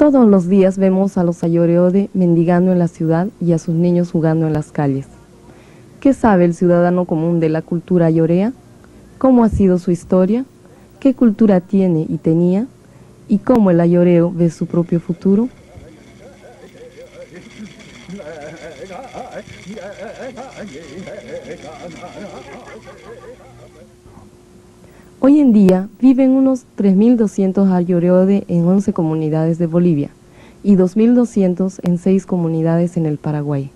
Todos los días vemos a los Ayoreode mendigando en la ciudad y a sus niños jugando en las calles. ¿Qué sabe el ciudadano común de la cultura ayorea? ¿Cómo ha sido su historia? ¿Qué cultura tiene y tenía? ¿Y cómo el ayoreo ve su propio futuro? Hoy en día viven unos 3.200 ayoreode en 11 comunidades de Bolivia y 2.200 en 6 comunidades en el Paraguay.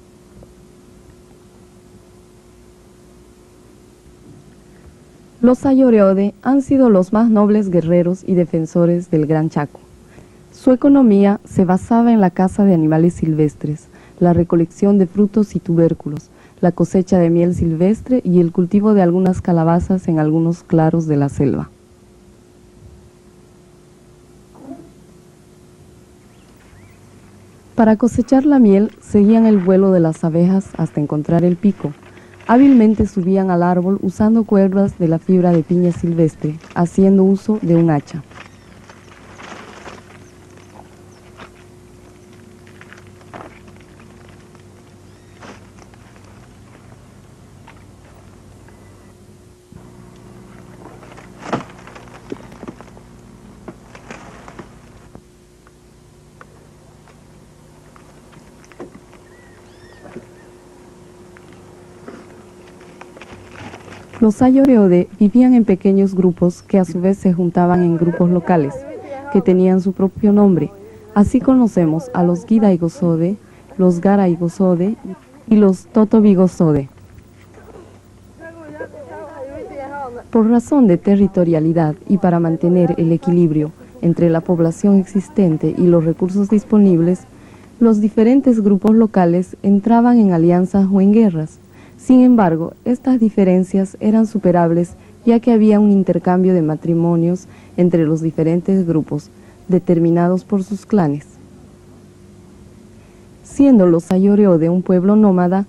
Los ayoreode han sido los más nobles guerreros y defensores del Gran Chaco. Su economía se basaba en la caza de animales silvestres, la recolección de frutos y tubérculos, la cosecha de miel silvestre y el cultivo de algunas calabazas en algunos claros de la selva. Para cosechar la miel, seguían el vuelo de las abejas hasta encontrar el pico. Hábilmente subían al árbol usando cuerdas de la fibra de piña silvestre, haciendo uso de un hacha. Los ayoreode vivían en pequeños grupos que a su vez se juntaban en grupos locales, que tenían su propio nombre. Así conocemos a los Guidaigosode, los Garaigosode y los Totobigosode. Por razón de territorialidad y para mantener el equilibrio entre la población existente y los recursos disponibles, los diferentes grupos locales entraban en alianzas o en guerras. Sin embargo, estas diferencias eran superables ya que había un intercambio de matrimonios entre los diferentes grupos, determinados por sus clanes. Siendo los ayoreode un pueblo nómada,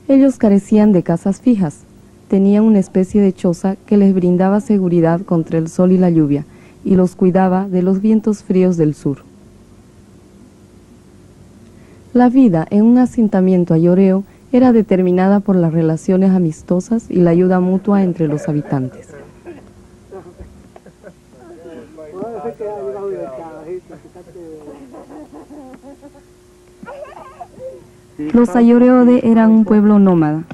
ellos carecían de casas fijas. Tenían una especie de choza que les brindaba seguridad contra el sol y la lluvia y los cuidaba de los vientos fríos del sur. La vida en un asentamiento ayoreo era determinada por las relaciones amistosas y la ayuda mutua entre los habitantes. Los ayoreode eran un pueblo nómada,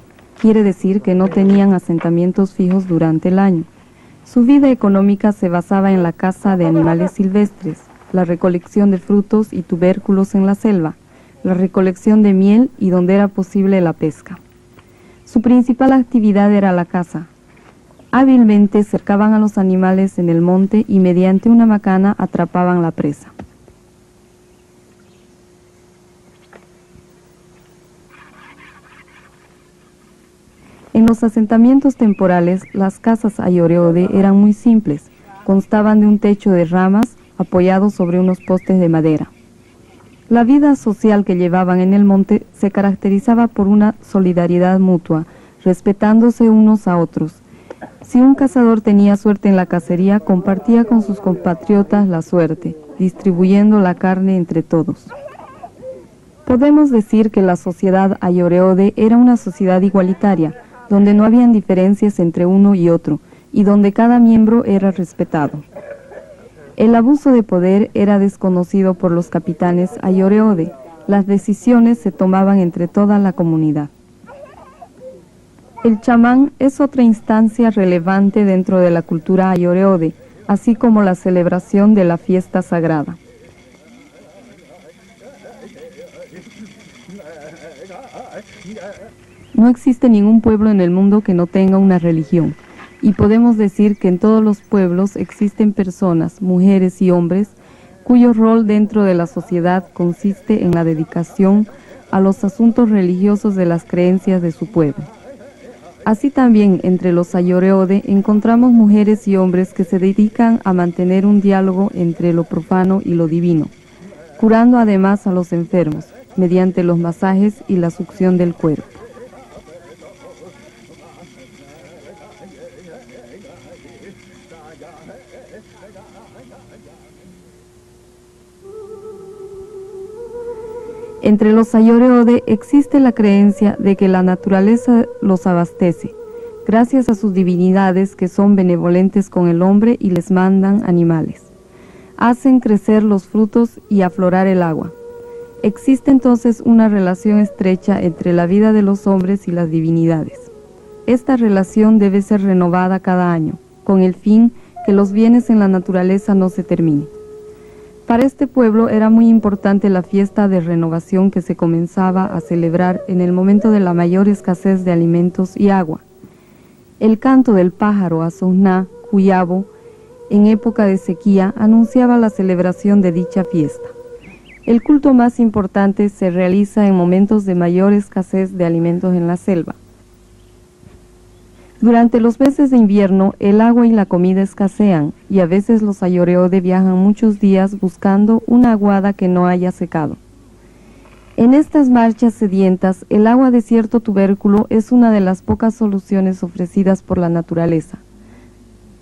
quiere decir que no tenían asentamientos fijos durante el año. Su vida económica se basaba en la caza de animales silvestres, la recolección de frutos y tubérculos en la selva, la recolección de miel y donde era posible la pesca. Su principal actividad era la caza. Hábilmente cercaban a los animales en el monte y mediante una macana atrapaban la presa. En los asentamientos temporales, las casas ayoreode eran muy simples, constaban de un techo de ramas apoyado sobre unos postes de madera. La vida social que llevaban en el monte se caracterizaba por una solidaridad mutua, respetándose unos a otros. Si un cazador tenía suerte en la cacería, compartía con sus compatriotas la suerte, distribuyendo la carne entre todos. Podemos decir que la sociedad ayoreode era una sociedad igualitaria, donde no habían diferencias entre uno y otro, y donde cada miembro era respetado. El abuso de poder era desconocido por los capitanes ayoreode. Las decisiones se tomaban entre toda la comunidad. El chamán es otra instancia relevante dentro de la cultura ayoreode, así como la celebración de la fiesta sagrada. No existe ningún pueblo en el mundo que no tenga una religión. Y podemos decir que en todos los pueblos existen personas, mujeres y hombres, cuyo rol dentro de la sociedad consiste en la dedicación a los asuntos religiosos de las creencias de su pueblo. Así también entre los ayoreode encontramos mujeres y hombres que se dedican a mantener un diálogo entre lo profano y lo divino, curando además a los enfermos, mediante los masajes y la succión del cuerpo. Entre los Ayoreode existe la creencia de que la naturaleza los abastece, gracias a sus divinidades que son benevolentes con el hombre y les mandan animales. Hacen crecer los frutos y aflorar el agua. Existe entonces una relación estrecha entre la vida de los hombres y las divinidades. Esta relación debe ser renovada cada año, con el fin que los bienes en la naturaleza no se terminen. Para este pueblo era muy importante la fiesta de renovación que se comenzaba a celebrar en el momento de la mayor escasez de alimentos y agua. El canto del pájaro Asogná, Cuyabo, en época de sequía, anunciaba la celebración de dicha fiesta. El culto más importante se realiza en momentos de mayor escasez de alimentos en la selva. Durante los meses de invierno, el agua y la comida escasean, y a veces los Ayoreode viajan muchos días buscando una aguada que no haya secado. En estas marchas sedientas, el agua de cierto tubérculo es una de las pocas soluciones ofrecidas por la naturaleza.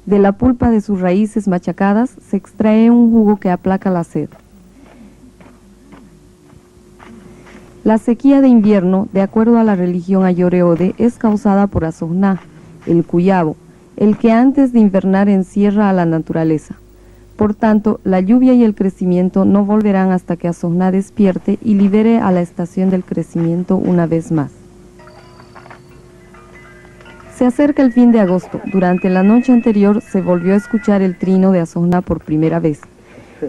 De la pulpa de sus raíces machacadas se extrae un jugo que aplaca la sed. La sequía de invierno, de acuerdo a la religión Ayoreode, es causada por Asogná, el Cuyabo, el que antes de invernar encierra a la naturaleza. Por tanto, la lluvia y el crecimiento no volverán hasta que Asogná despierte y libere a la estación del crecimiento una vez más. Se acerca el fin de agosto. Durante la noche anterior se volvió a escuchar el trino de Asogná por primera vez.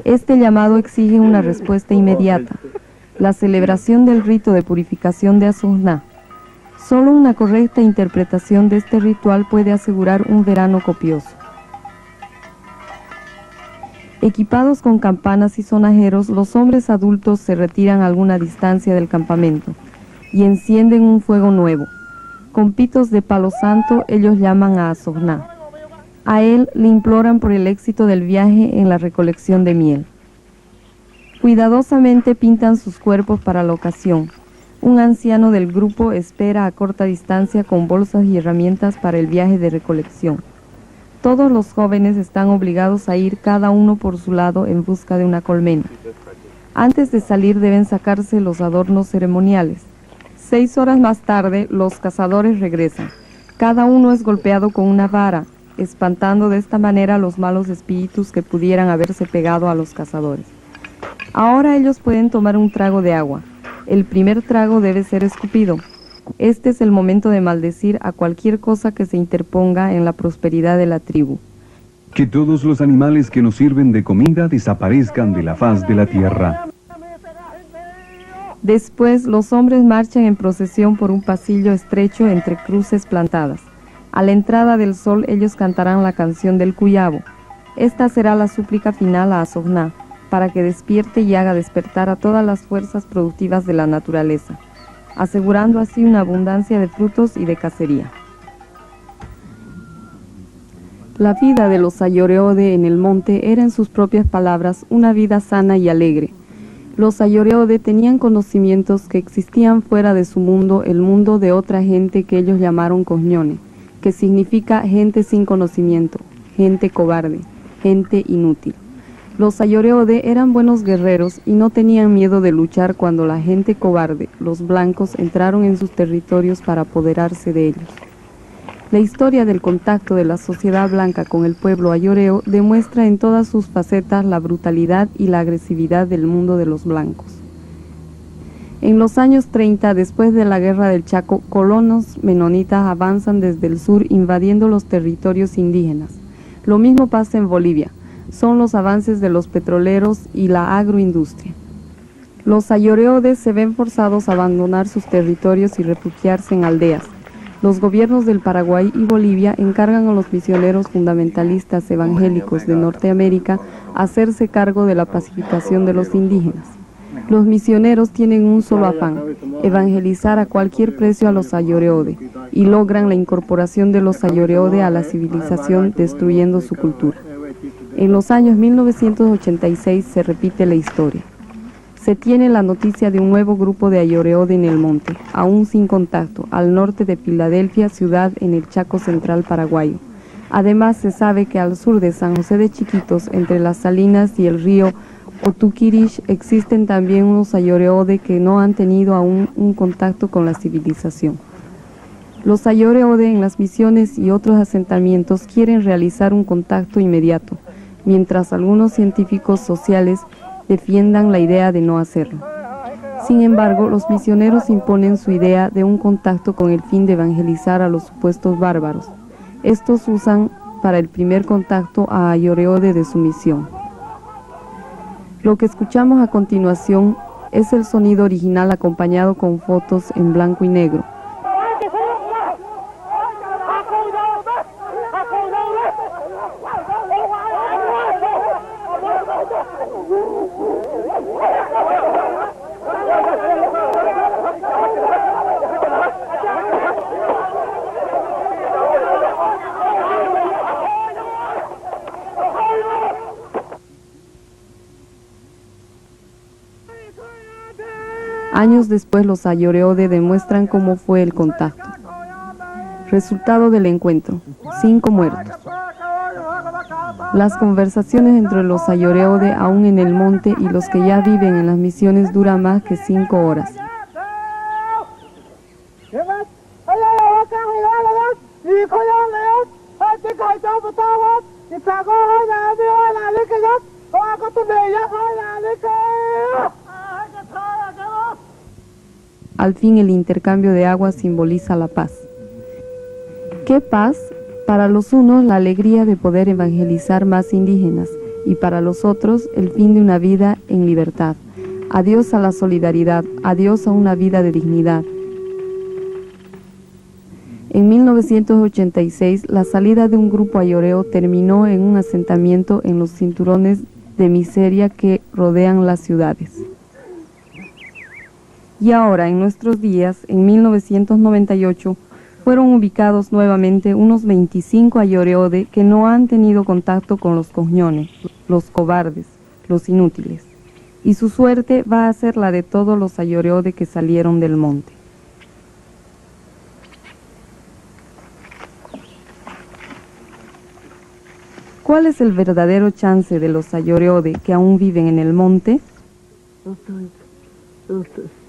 Este llamado exige una respuesta inmediata, la celebración del rito de purificación de Asogná. Solo una correcta interpretación de este ritual puede asegurar un verano copioso. Equipados con campanas y sonajeros, los hombres adultos se retiran a alguna distancia del campamento y encienden un fuego nuevo. Con pitos de palo santo ellos llaman a Asogná. A él le imploran por el éxito del viaje en la recolección de miel. Cuidadosamente pintan sus cuerpos para la ocasión. Un anciano del grupo espera a corta distancia con bolsas y herramientas para el viaje de recolección. Todos los jóvenes están obligados a ir cada uno por su lado en busca de una colmena. Antes de salir deben sacarse los adornos ceremoniales. 6 horas más tarde, los cazadores regresan. Cada uno es golpeado con una vara, espantando de esta manera los malos espíritus que pudieran haberse pegado a los cazadores. Ahora ellos pueden tomar un trago de agua. El primer trago debe ser escupido. Este es el momento de maldecir a cualquier cosa que se interponga en la prosperidad de la tribu. Que todos los animales que nos sirven de comida desaparezcan de la faz de la tierra. Después, los hombres marchan en procesión por un pasillo estrecho entre cruces plantadas. A la entrada del sol, ellos cantarán la canción del Cuyabo. Esta será la súplica final a Asogná, para que despierte y haga despertar a todas las fuerzas productivas de la naturaleza, asegurando así una abundancia de frutos y de cacería. La vida de los Ayoreode en el monte era, en sus propias palabras, una vida sana y alegre. Los Ayoreode tenían conocimientos que existían fuera de su mundo, el mundo de otra gente que ellos llamaron Coñone, que significa gente sin conocimiento, gente cobarde, gente inútil. Los Ayoreode eran buenos guerreros y no tenían miedo de luchar cuando la gente cobarde, los blancos, entraron en sus territorios para apoderarse de ellos. La historia del contacto de la sociedad blanca con el pueblo ayoreo demuestra en todas sus facetas la brutalidad y la agresividad del mundo de los blancos. En los años 30, después de la Guerra del Chaco, colonos menonitas avanzan desde el sur invadiendo los territorios indígenas. Lo mismo pasa en Bolivia. Son los avances de los petroleros y la agroindustria. Los Ayoreodes se ven forzados a abandonar sus territorios y refugiarse en aldeas. Los gobiernos del Paraguay y Bolivia encargan a los misioneros fundamentalistas evangélicos de Norteamérica hacerse cargo de la pacificación de los indígenas. Los misioneros tienen un solo afán: evangelizar a cualquier precio a los Ayoreode, y logran la incorporación de los Ayoreode a la civilización, destruyendo su cultura. En los años 1986 se repite la historia. Se tiene la noticia de un nuevo grupo de Ayoreode en el monte, aún sin contacto, al norte de Filadelfia, ciudad en el Chaco central paraguayo. Además, se sabe que al sur de San José de Chiquitos, entre las Salinas y el río o Tukirish existen también unos Ayoreode que no han tenido aún un contacto con la civilización. Los Ayoreode en las misiones y otros asentamientos quieren realizar un contacto inmediato, mientras algunos científicos sociales defiendan la idea de no hacerlo. Sin embargo, los misioneros imponen su idea de un contacto con el fin de evangelizar a los supuestos bárbaros. Estos usan para el primer contacto a Ayoreode de su misión. Lo que escuchamos a continuación es el sonido original acompañado con fotos en blanco y negro. Años después, los Ayoreode demuestran cómo fue el contacto. Resultado del encuentro: 5 muertos. Las conversaciones entre los Ayoreode aún en el monte y los que ya viven en las misiones duran más que 5 horas. Al fin, el intercambio de agua simboliza la paz. ¿Qué paz? Para los unos, la alegría de poder evangelizar más indígenas, y para los otros, el fin de una vida en libertad. Adiós a la solidaridad, adiós a una vida de dignidad. En 1986, la salida de un grupo ayoreo terminó en un asentamiento en los cinturones de miseria que rodean las ciudades. Y ahora, en nuestros días, en 1998, fueron ubicados nuevamente unos 25 Ayoreode que no han tenido contacto con los coñones, los cobardes, los inútiles. Y su suerte va a ser la de todos los Ayoreode que salieron del monte. ¿Cuál es el verdadero chance de los Ayoreode que aún viven en el monte?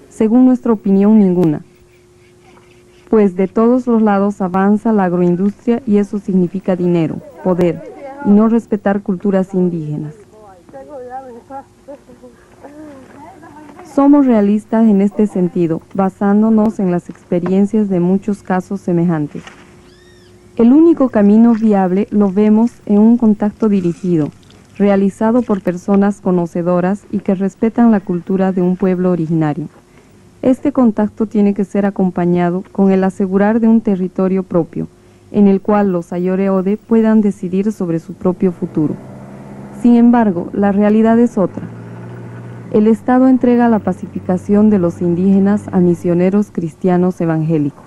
Según nuestra opinión, ninguna. Pues de todos los lados avanza la agroindustria y eso significa dinero, poder, y no respetar culturas indígenas. Somos realistas en este sentido, basándonos en las experiencias de muchos casos semejantes. El único camino viable lo vemos en un contacto dirigido, realizado por personas conocedoras y que respetan la cultura de un pueblo originario. Este contacto tiene que ser acompañado con el asegurar de un territorio propio, en el cual los Ayoreode puedan decidir sobre su propio futuro. Sin embargo, la realidad es otra. El Estado entrega la pacificación de los indígenas a misioneros cristianos evangélicos.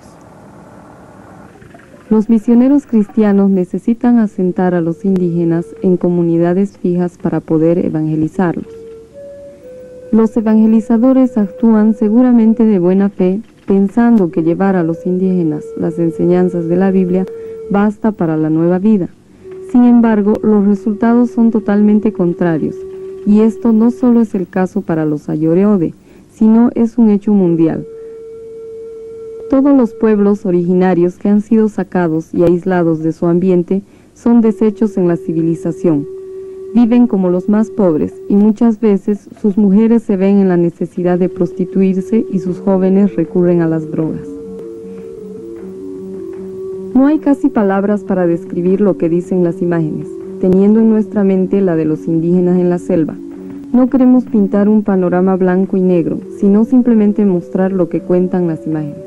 Los misioneros cristianos necesitan asentar a los indígenas en comunidades fijas para poder evangelizarlos. Los evangelizadores actúan seguramente de buena fe, pensando que llevar a los indígenas las enseñanzas de la Biblia basta para la nueva vida. Sin embargo, los resultados son totalmente contrarios, y esto no solo es el caso para los Ayoreode, sino es un hecho mundial. Todos los pueblos originarios que han sido sacados y aislados de su ambiente son deshechos en la civilización. Viven como los más pobres y muchas veces sus mujeres se ven en la necesidad de prostituirse y sus jóvenes recurren a las drogas. No hay casi palabras para describir lo que dicen las imágenes, teniendo en nuestra mente la de los indígenas en la selva. No queremos pintar un panorama blanco y negro, sino simplemente mostrar lo que cuentan las imágenes.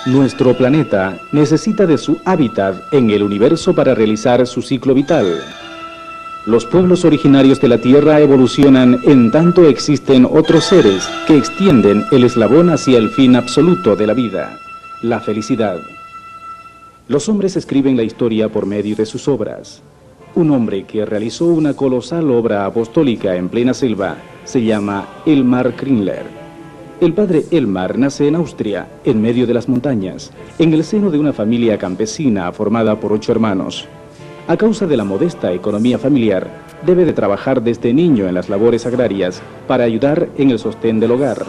Nuestro planeta necesita de su hábitat en el universo para realizar su ciclo vital. Los pueblos originarios de la Tierra evolucionan en tanto existen otros seres que extienden el eslabón hacia el fin absoluto de la vida, la felicidad. Los hombres escriben la historia por medio de sus obras. Un hombre que realizó una colosal obra apostólica en plena selva se llama Elmar Kringler. El padre Elmar nace en Austria, en medio de las montañas, en el seno de una familia campesina formada por 8 hermanos. A causa de la modesta economía familiar, debe de trabajar desde niño en las labores agrarias para ayudar en el sostén del hogar.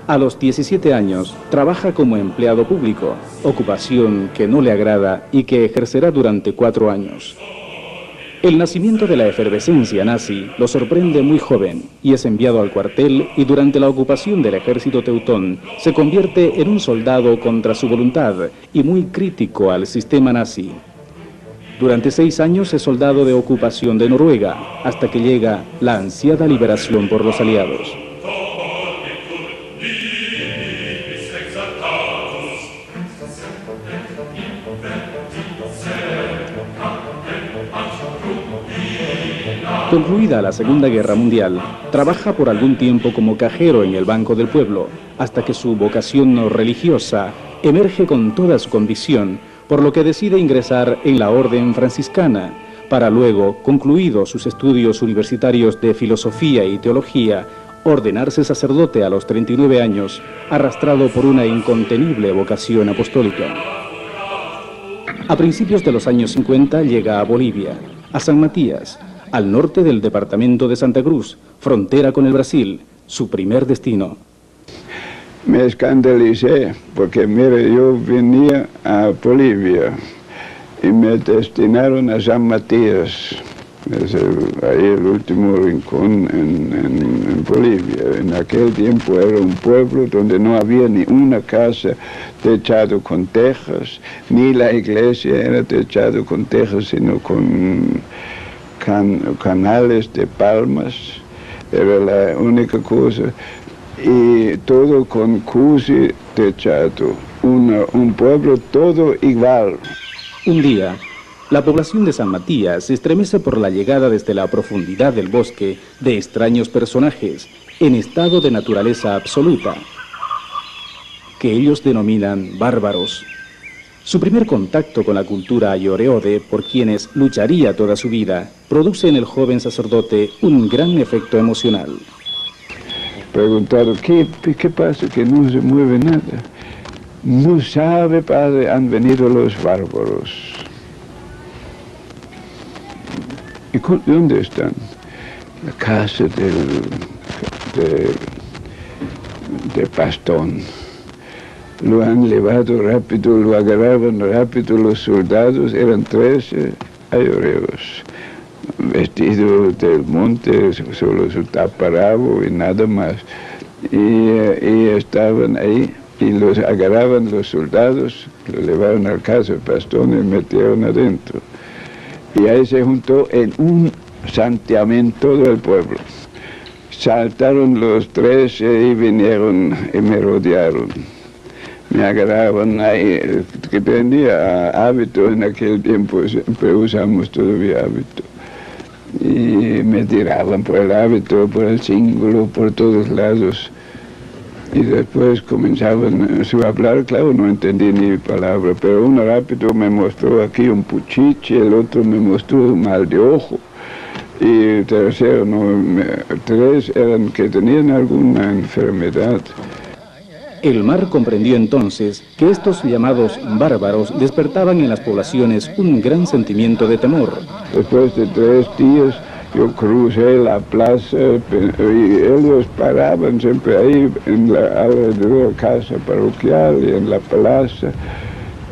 A los 17 años, trabaja como empleado público, ocupación que no le agrada y que ejercerá durante 4 años. El nacimiento de la efervescencia nazi lo sorprende muy joven y es enviado al cuartel y durante la ocupación del ejército teutón se convierte en un soldado contra su voluntad y muy crítico al sistema nazi. Durante 6 años es soldado de ocupación de Noruega, hasta que llega la ansiada liberación por los aliados. Concluida la Segunda Guerra Mundial, trabaja por algún tiempo como cajero en el Banco del Pueblo, hasta que su vocación no religiosa emerge con toda su convicción, por lo que decide ingresar en la Orden Franciscana, para luego, concluidos sus estudios universitarios de filosofía y teología, ordenarse sacerdote a los 39 años, arrastrado por una incontenible vocación apostólica. A principios de los años 50 llega a Bolivia, a San Matías, al norte del departamento de Santa Cruz, frontera con el Brasil, su primer destino. Me escandalicé porque, mire, yo venía a Bolivia y me destinaron a San Matías, es ahí el último rincón en Bolivia. En aquel tiempo era un pueblo donde no había ni una casa techado con tejas, ni la iglesia era techado con tejas, sino con canales de palmas, era la única cosa, y todo con cusi techado, un pueblo todo igual. Un día, la población de San Matías se estremece por la llegada desde la profundidad del bosque de extraños personajes en estado de naturaleza absoluta, que ellos denominan bárbaros. Su primer contacto con la cultura ayoreode, por quienes lucharía toda su vida, produce en el joven sacerdote un gran efecto emocional. Preguntaron, ¿qué pasa? Que no se mueve nada. No sabe, padre, han venido los bárbaros. ¿Y dónde están? La casa de Pastón. Lo han llevado rápido, lo agarraban rápido los soldados, eran 13 ayoreos, vestidos del monte, solo su taparabo y nada más. Y estaban ahí y los agarraban los soldados, lo llevaron al casa de Pastón y metieron adentro. Y ahí se juntó en un santiamén todo el pueblo. Saltaron los 13 y vinieron y me rodearon. Me agarraban ahí, que tenía hábito en aquel tiempo, siempre usamos todavía hábito. Y me tiraban por el hábito, por el cíngulo, por todos lados. Y después comenzaban a hablar, claro, no entendí ni palabra, pero uno rápido me mostró aquí un puchiche, el otro me mostró un mal de ojo. Y el tercero, 3 eran que tenían alguna enfermedad. Elmar comprendió entonces que estos llamados bárbaros despertaban en las poblaciones un gran sentimiento de temor. Después de 3 días yo crucé la plaza y ellos paraban siempre ahí alrededor de la casa parroquial y en la plaza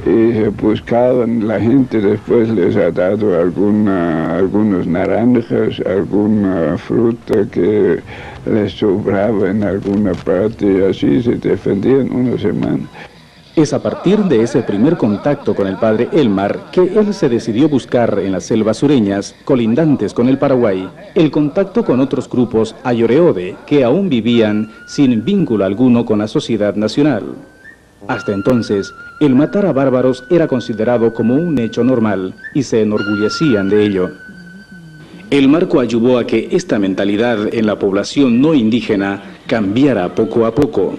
y se buscaban, la gente después les ha dado algunas naranjas, alguna fruta que les sobraba en alguna parte y así se defendían una semana. Es a partir de ese primer contacto con el padre Elmar que él se decidió buscar en las selvas sureñas, colindantes con el Paraguay, el contacto con otros grupos ayoreode que aún vivían sin vínculo alguno con la sociedad nacional. Hasta entonces, el matar a bárbaros era considerado como un hecho normal y se enorgullecían de ello. Elmar coadyuvó a que esta mentalidad en la población no indígena cambiara poco a poco.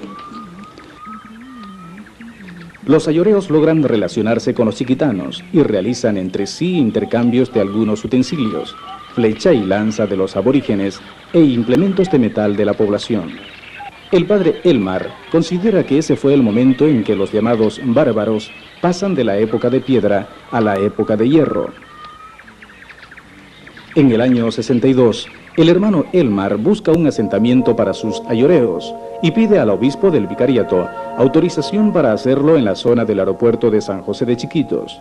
Los ayoreos logran relacionarse con los chiquitanos y realizan entre sí intercambios de algunos utensilios, flecha y lanza de los aborígenes e implementos de metal de la población. El padre Elmar considera que ese fue el momento en que los llamados bárbaros pasan de la época de piedra a la época de hierro. En el año 62, el hermano Elmar busca un asentamiento para sus ayoreos y pide al obispo del vicariato autorización para hacerlo en la zona del aeropuerto de San José de Chiquitos.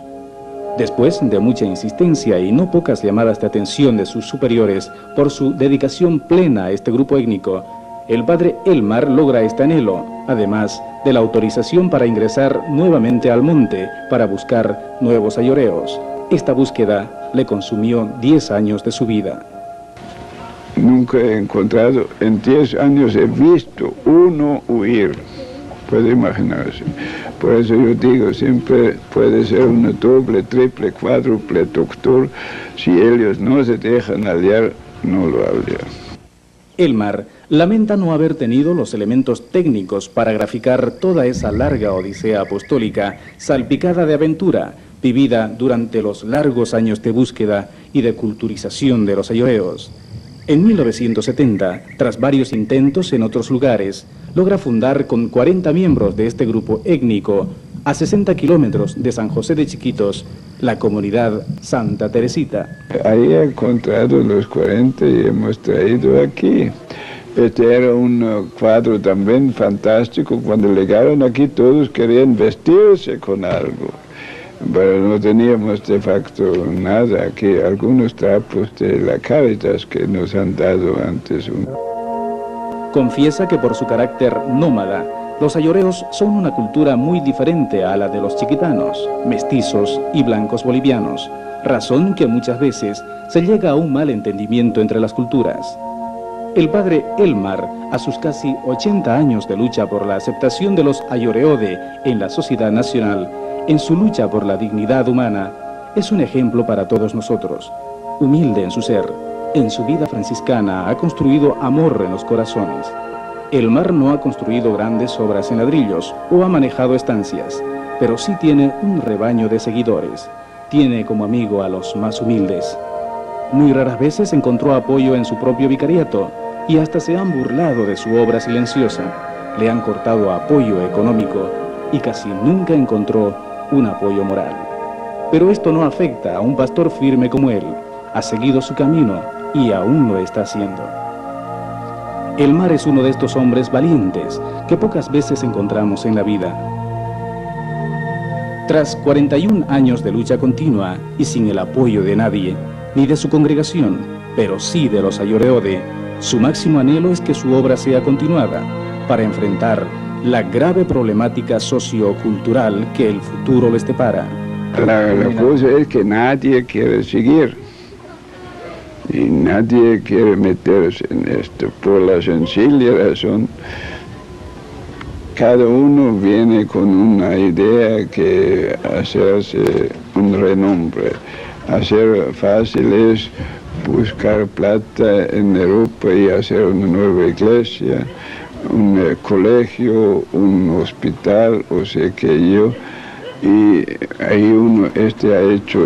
Después de mucha insistencia y no pocas llamadas de atención de sus superiores por su dedicación plena a este grupo étnico, el padre Elmar logra este anhelo, además de la autorización para ingresar nuevamente al monte para buscar nuevos ayoreos. Esta búsqueda le consumió 10 años de su vida. Nunca he encontrado, en 10 años he visto uno huir, puede imaginarse. Por eso yo digo, siempre puede ser una doble, triple, cuádruple doctor. Si ellos no se dejan hallar, no lo hallan. Elmar lamenta no haber tenido los elementos técnicos para graficar toda esa larga odisea apostólica, salpicada de aventura, vivida durante los largos años de búsqueda y de culturización de los ayoreos. En 1970, tras varios intentos en otros lugares, logra fundar con 40 miembros de este grupo étnico, a 60 kilómetros de San José de Chiquitos, la comunidad Santa Teresita. Ahí he encontrado los 40 y hemos traído aquí. Este era un cuadro también fantástico. Cuando llegaron aquí todos querían vestirse con algo. Pero no teníamos de facto nada aquí, algunos trapos de la Cáritas que nos han dado antes. Confiesa que por su carácter nómada, los ayoreos son una cultura muy diferente a la de los chiquitanos, mestizos y blancos bolivianos, razón que muchas veces se llega a un mal entendimiento entre las culturas. El padre Elmar, a sus casi 80 años de lucha por la aceptación de los ayoreode en la sociedad nacional, en su lucha por la dignidad humana, es un ejemplo para todos nosotros. Humilde en su ser, en su vida franciscana ha construido amor en los corazones. Elmar no ha construido grandes obras en ladrillos o ha manejado estancias, pero sí tiene un rebaño de seguidores. Tiene como amigo a los más humildes. Muy raras veces encontró apoyo en su propio vicariato y hasta se han burlado de su obra silenciosa. Le han cortado apoyo económico y casi nunca encontró un apoyo moral. Pero esto no afecta a un pastor firme como él. Ha seguido su camino y aún lo está haciendo. Elmar es uno de estos hombres valientes que pocas veces encontramos en la vida. Tras 41 años de lucha continua y sin el apoyo de nadie, ni de su congregación, pero sí de los ayoreode, su máximo anhelo es que su obra sea continuada para enfrentar la grave problemática sociocultural que el futuro les depara. La cosa es que nadie quiere seguir y nadie quiere meterse en esto por la sencilla razón. Cada uno viene con una idea que hacerse un renombre. Hacer fácil es buscar plata en Europa y hacer una nueva iglesia, un colegio, un hospital, o sea que yo, y ahí uno, ha hecho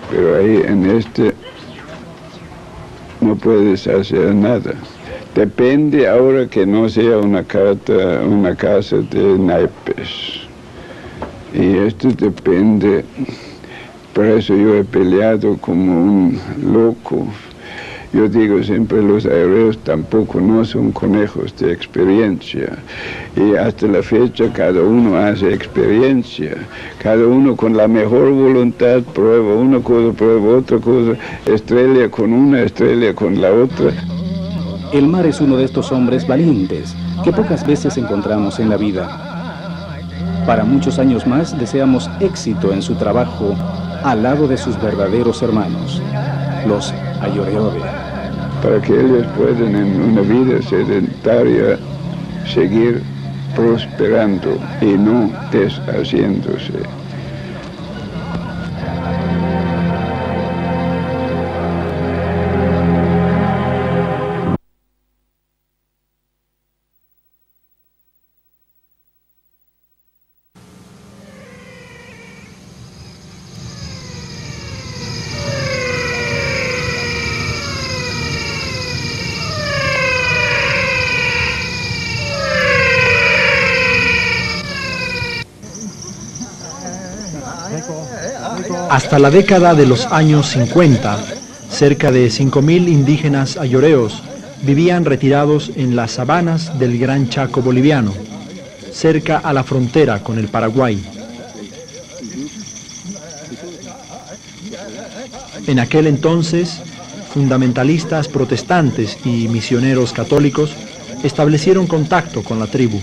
pero ahí en no puedes hacer nada. Depende ahora que no sea una casa de naipes. Y esto depende, por eso yo he peleado como un loco. Yo digo siempre, los ayoreos tampoco no son conejos de experiencia. Y hasta la fecha cada uno hace experiencia. Cada uno con la mejor voluntad prueba una cosa, prueba otra cosa, estrella con una, estrella con la otra. Elmar es uno de estos hombres valientes que pocas veces encontramos en la vida. Para muchos años más deseamos éxito en su trabajo al lado de sus verdaderos hermanos, los ayoreode. Para que ellos puedan en una vida sedentaria seguir prosperando y no deshaciéndose. Hasta la década de los años 50, cerca de 5.000 indígenas ayoreos vivían retirados en las sabanas del Gran Chaco boliviano, cerca a la frontera con el Paraguay. En aquel entonces, fundamentalistas protestantes y misioneros católicos establecieron contacto con la tribu.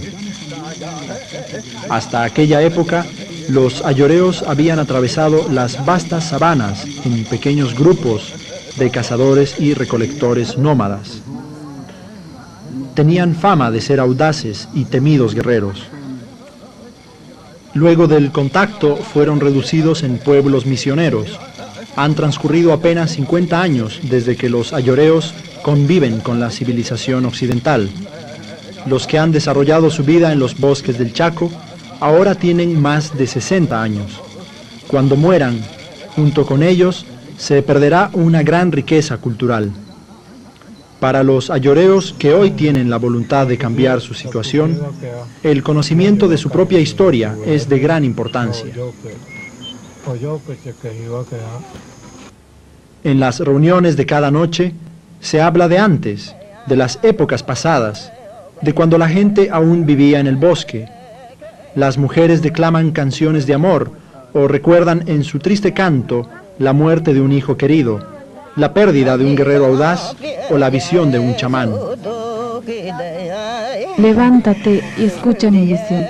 Hasta aquella época, los ayoreos habían atravesado las vastas sabanas en pequeños grupos de cazadores y recolectores nómadas. Tenían fama de ser audaces y temidos guerreros. Luego del contacto fueron reducidos en pueblos misioneros. Han transcurrido apenas 50 años desde que los ayoreos conviven con la civilización occidental. Los que han desarrollado su vida en los bosques del Chaco ahora tienen más de 60 años. Cuando mueran, junto con ellos, se perderá una gran riqueza cultural. Para los ayoreos que hoy tienen la voluntad de cambiar su situación, el conocimiento de su propia historia es de gran importancia. En las reuniones de cada noche se habla de antes, de las épocas pasadas, de cuando la gente aún vivía en el bosque. Las mujeres declaman canciones de amor o recuerdan en su triste canto la muerte de un hijo querido, la pérdida de un guerrero audaz o la visión de un chamán. Levántate y escucha mi visión.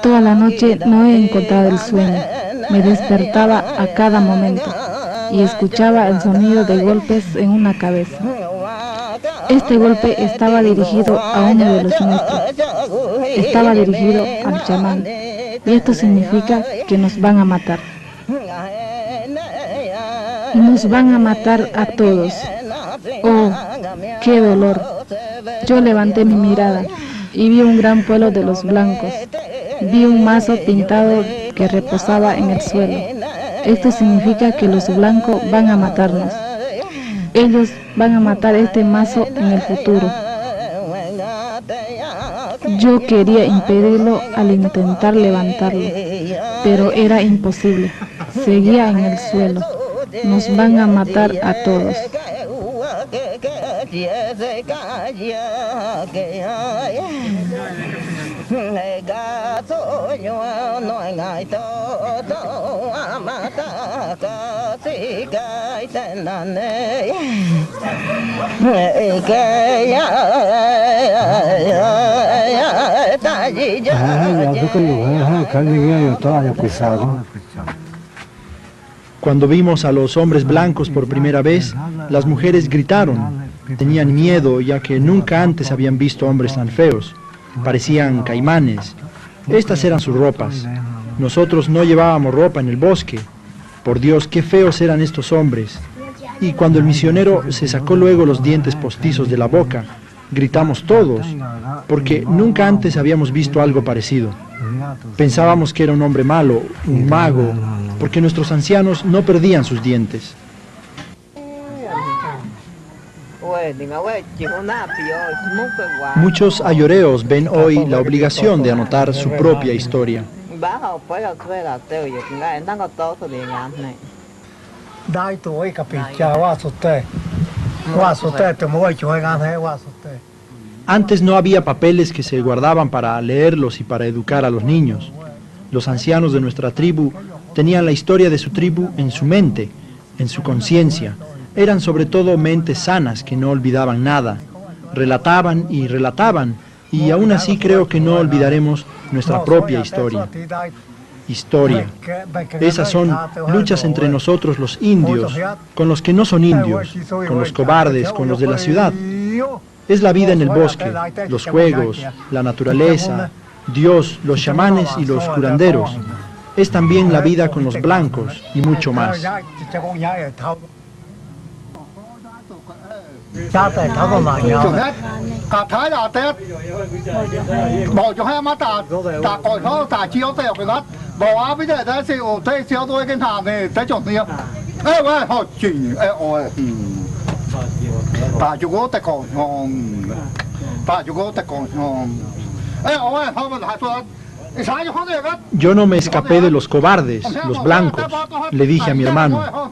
Toda la noche no he encontrado el sueño. Me despertaba a cada momento y escuchaba el sonido de golpes en una cabeza. Este golpe estaba dirigido a uno de los nuestros. Estaba dirigido al chamán. Y esto significa que nos van a matar. Y nos van a matar a todos. ¡Oh, qué dolor! Yo levanté mi mirada y vi un gran pueblo de los blancos. Vi un mazo pintado que reposaba en el suelo. Esto significa que los blancos van a matarnos. Ellos van a matar este mazo en el futuro. Yo quería impedirlo al intentar levantarlo, pero era imposible. Seguía en el suelo. Nos van a matar a todos. Cuando vimos a los hombres blancos por primera vez, las mujeres gritaron. Tenían miedo ya que nunca antes habían visto hombres tan feos. Parecían caimanes. Estas eran sus ropas. Nosotros no llevábamos ropa en el bosque. Por Dios, qué feos eran estos hombres. Y cuando el misionero se sacó luego los dientes postizos de la boca, gritamos todos, porque nunca antes habíamos visto algo parecido. Pensábamos que era un hombre malo, un mago, porque nuestros ancianos no perdían sus dientes. Muchos ayoreos ven hoy la obligación de anotar su propia historia. Antes no había papeles que se guardaban para leerlos y para educar a los niños. Los ancianos de nuestra tribu tenían la historia de su tribu en su mente, en su conciencia. Eran sobre todo mentes sanas que no olvidaban nada. Relataban y relataban, y aún así creo que no olvidaremos nuestra propia historia. Historia. Esas son luchas entre nosotros los indios, con los que no son indios, con los cobardes, con los de la ciudad. Es la vida en el bosque, los juegos, la naturaleza, Dios, los chamanes y los curanderos. Es también la vida con los blancos y mucho más. Yo no me escapé de los cobardes, los blancos, le dije a mi hermano.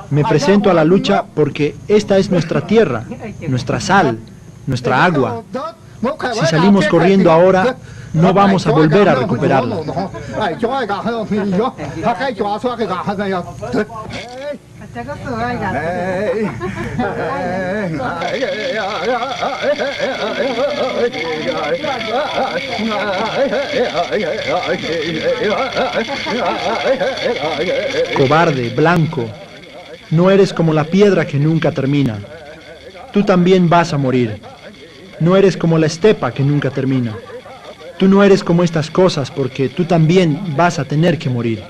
Me presento a la lucha porque esta es nuestra tierra, nuestra sal, nuestra agua. Si salimos corriendo ahora, no vamos a volver a recuperarla. Cobarde, blanco, no eres como la piedra que nunca termina. Tú también vas a morir. No eres como la estepa que nunca termina. Tú no eres como estas cosas porque tú también vas a tener que morir.